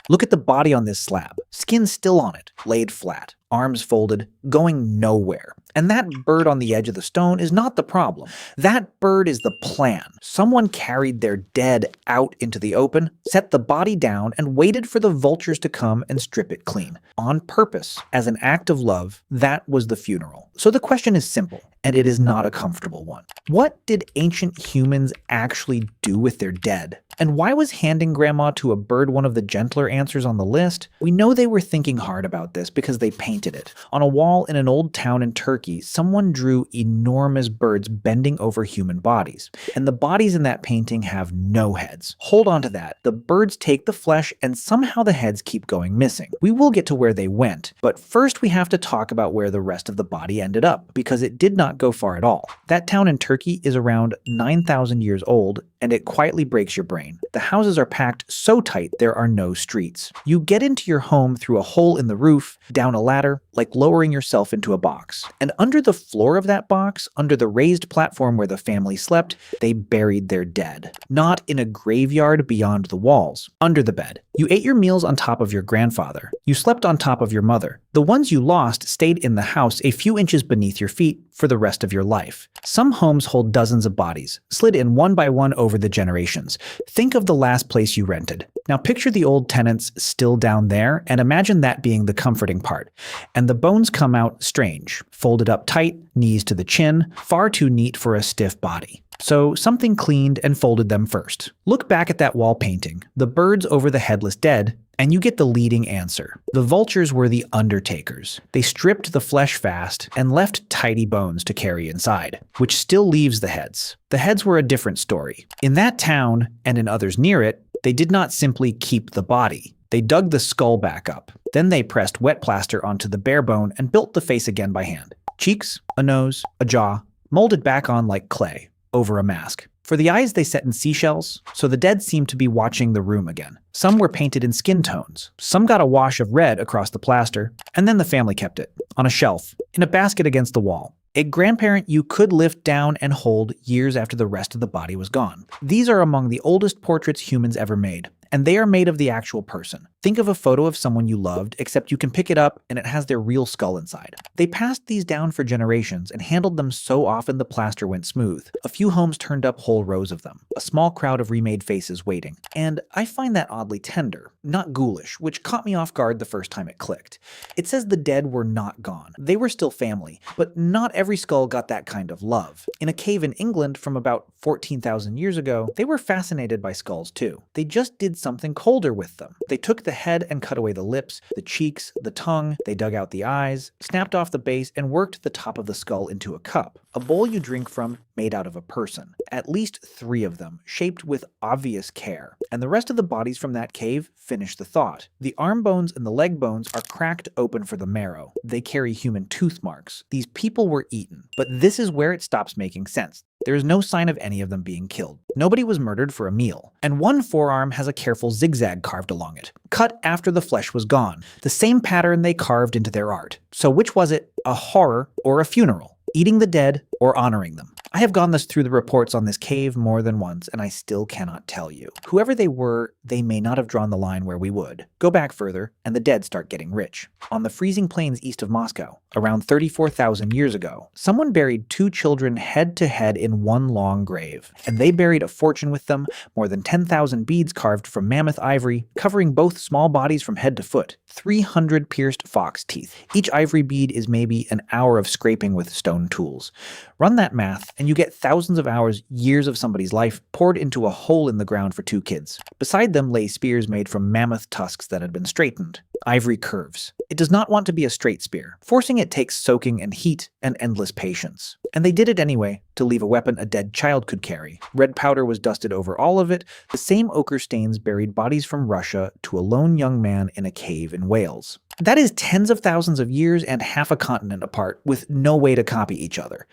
Look at the body on this slab. Skin still on it, laid flat, arms folded, going nowhere. And that bird on the edge of the stone is not the problem. That bird is the plan. Someone carried their dead out into the open, set the body down, and waited for the vultures to come and strip it clean. On purpose, as an act of love, that was the funeral. So the question is simple, and it is not a comfortable one. What did ancient humans actually do with their dead? And why was handing grandma to a bird one of the gentler answers on the list? We know they were thinking hard about this because they painted it. On a wall in an old town in Turkey, someone drew enormous birds bending over human bodies. And the bodies in that painting have no heads. Hold on to that. The birds take the flesh and somehow the heads keep going missing. We will get to where they went, but first we have to talk about where the rest of the body ended up, because it did not go far at all. That town in Turkey is around 9,000 years old, and it quietly breaks your brain. The houses are packed so tight there are no streets. You get into your home through a hole in the roof, down a ladder, like lowering yourself into a box. And under the floor of that box, under the raised platform where the family slept, they buried their dead. Not in a graveyard beyond the walls, under the bed. You ate your meals on top of your grandfather. You slept on top of your mother. The ones you lost stayed in the house a few inches beneath your feet for the rest of your life. Some homes hold dozens of bodies, slid in one by one over the generations. Think of the last place you rented. Now picture the old tenants still down there, and imagine that being the comforting part. And the bones come out strange, folded up tight, knees to the chin, far too neat for a stiff body. So something cleaned and folded them first. Look back at that wall painting, the birds over the headless dead, and you get the leading answer. The vultures were the undertakers. They stripped the flesh fast and left tidy bones to carry inside, which still leaves the heads. The heads were a different story. In that town, and in others near it, they did not simply keep the body. They dug the skull back up. Then they pressed wet plaster onto the bare bone and built the face again by hand. Cheeks, a nose, a jaw, molded back on like clay, over a mask. For the eyes, they set in seashells, so the dead seemed to be watching the room again. Some were painted in skin tones. Some got a wash of red across the plaster, and then the family kept it, on a shelf, in a basket against the wall. A grandparent you could lift down and hold years after the rest of the body was gone. These are among the oldest portraits humans ever made, and they are made of the actual person. Think of a photo of someone you loved, except you can pick it up and it has their real skull inside. They passed these down for generations and handled them so often the plaster went smooth. A few homes turned up whole rows of them, a small crowd of remade faces waiting. And I find that oddly tender, not ghoulish, which caught me off guard the first time it clicked. It says the dead were not gone. They were still family, but not every skull got that kind of love. In a cave in England from about 14,000 years ago, they were fascinated by skulls too. They just did something colder with them. They took the head and cut away the lips, the cheeks, the tongue, they dug out the eyes, snapped off the base, and worked the top of the skull into a cup, a bowl you drink from made out of a person. At least 3 of them, shaped with obvious care. And the rest of the bodies from that cave finish the thought. The arm bones and the leg bones are cracked open for the marrow. They carry human tooth marks. These people were eaten. But this is where it stops making sense. There is no sign of any of them being killed. Nobody was murdered for a meal. And one forearm has a careful zigzag carved along it, cut after the flesh was gone, the same pattern they carved into their art. So which was it, a horror or a funeral? Eating the dead or honoring them? I have gone through the reports on this cave more than once, and I still cannot tell you. Whoever they were, they may not have drawn the line where we would. Go back further, and the dead start getting rich. On the freezing plains east of Moscow, around 34,000 years ago, someone buried 2 children head to head in one long grave. And they buried a fortune with them, more than 10,000 beads carved from mammoth ivory, covering both small bodies from head to foot, 300 pierced fox teeth. Each ivory bead is maybe an hour of scraping with stone tools. Run that math, and you get thousands of hours, years of somebody's life poured into a hole in the ground for 2 kids. Beside them lay spears made from mammoth tusks that had been straightened. Ivory curves. It does not want to be a straight spear. Forcing it takes soaking and heat and endless patience. And they did it anyway, to leave a weapon a dead child could carry. Red powder was dusted over all of it. The same ochre stains buried bodies from Russia to a lone young man in a cave in Wales. That is tens of thousands of years and half a continent apart, with no way to copy each other.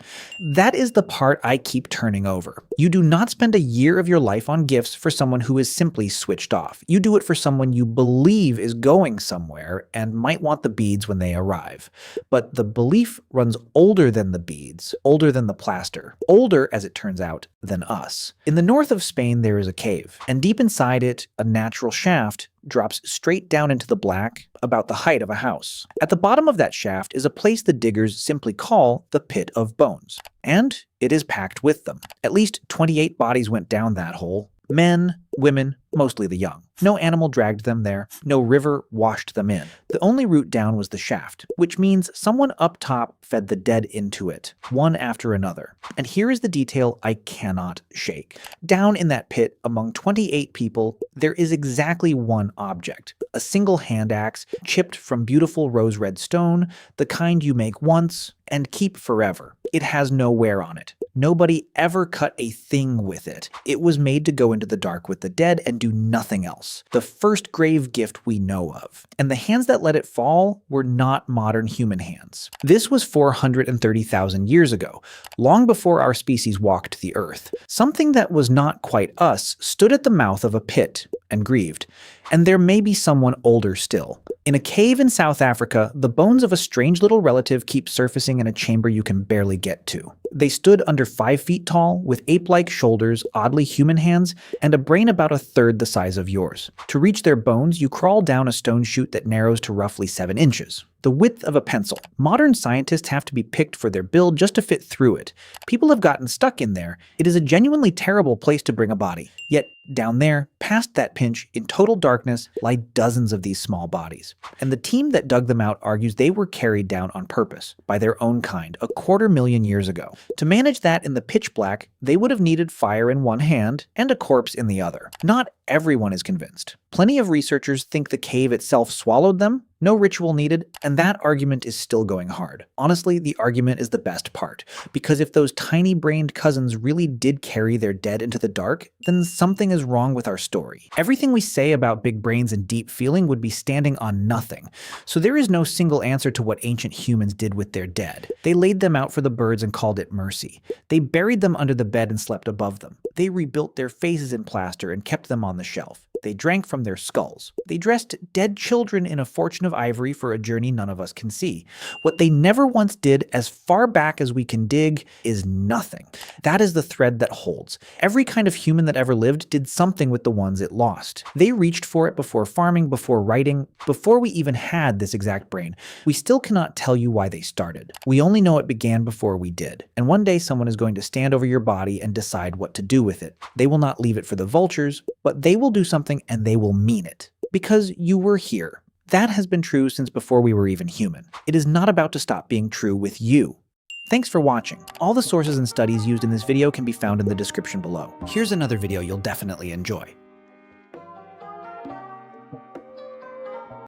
That is the part I keep turning over. You do not spend a year of your life on gifts for someone who is simply switched off. You do it for someone you believe is going somewhere and might want the beads when they arrive. But the belief runs older than the beads, older than the plaster, older, as it turns out, than us. In the north of Spain there is a cave, and deep inside it, a natural shaft drops straight down into the black, about the height of a house. At the bottom of that shaft is a place the diggers simply call the Pit of Bones. And it is packed with them. At least 28 bodies went down that hole. Men, women, mostly the young. No animal dragged them there. No river washed them in. The only route down was the shaft, which means someone up top fed the dead into it, one after another. And here is the detail I cannot shake. Down in that pit, among 28 people, there is exactly one object. A single hand axe, chipped from beautiful rose-red stone, the kind you make once and keep forever. It has no wear on it. Nobody ever cut a thing with it. It was made to go into the dark with the dead and do nothing else. The first grave gift we know of. And the hands that let it fall were not modern human hands. This was 430,000 years ago, long before our species walked the earth. Something that was not quite us stood at the mouth of a pit and grieved. And there may be someone older still. In a cave in South Africa, the bones of a strange little relative keep surfacing in a chamber you can barely get to. They stood under 5 feet tall, with ape-like shoulders, oddly human hands, and a brain about a third the size of yours. To reach their bones, you crawl down a stone chute that narrows to roughly 7 inches. The width of a pencil. Modern scientists have to be picked for their build just to fit through it. People have gotten stuck in there. It is a genuinely terrible place to bring a body. Yet, down there, past that pinch, in total darkness, lie dozens of these small bodies. And the team that dug them out argues they were carried down on purpose, by their own kind, 250,000 years ago. To manage that in the pitch black, they would have needed fire in one hand and a corpse in the other. Not everyone is convinced. Plenty of researchers think the cave itself swallowed them, no ritual needed, and that argument is still going hard. Honestly, the argument is the best part, because if those tiny-brained cousins really did carry their dead into the dark, then something is wrong with our story. Everything we say about big brains and deep feeling would be standing on nothing. So there is no single answer to what ancient humans did with their dead. They laid them out for the birds and called it mercy. They buried them under the bed and slept above them. They rebuilt their faces in plaster and kept them on the shelf. They drank from their skulls. They dressed dead children in a fortune of ivory for a journey none of us can see. What they never once did, as far back as we can dig, is nothing. That is the thread that holds. Every kind of human that ever lived did something with the ones it lost. They reached for it before farming, before writing, before we even had this exact brain. We still cannot tell you why they started. We only know it began before we did. And one day someone is going to stand over your body and decide what to do with it. They will not leave it for the vultures, but they will do something and they will mean it. Because you were here. That has been true since before we were even human. It is not about to stop being true with you. Thanks for watching. All the sources and studies used in this video can be found in the description below. Here's another video you'll definitely enjoy.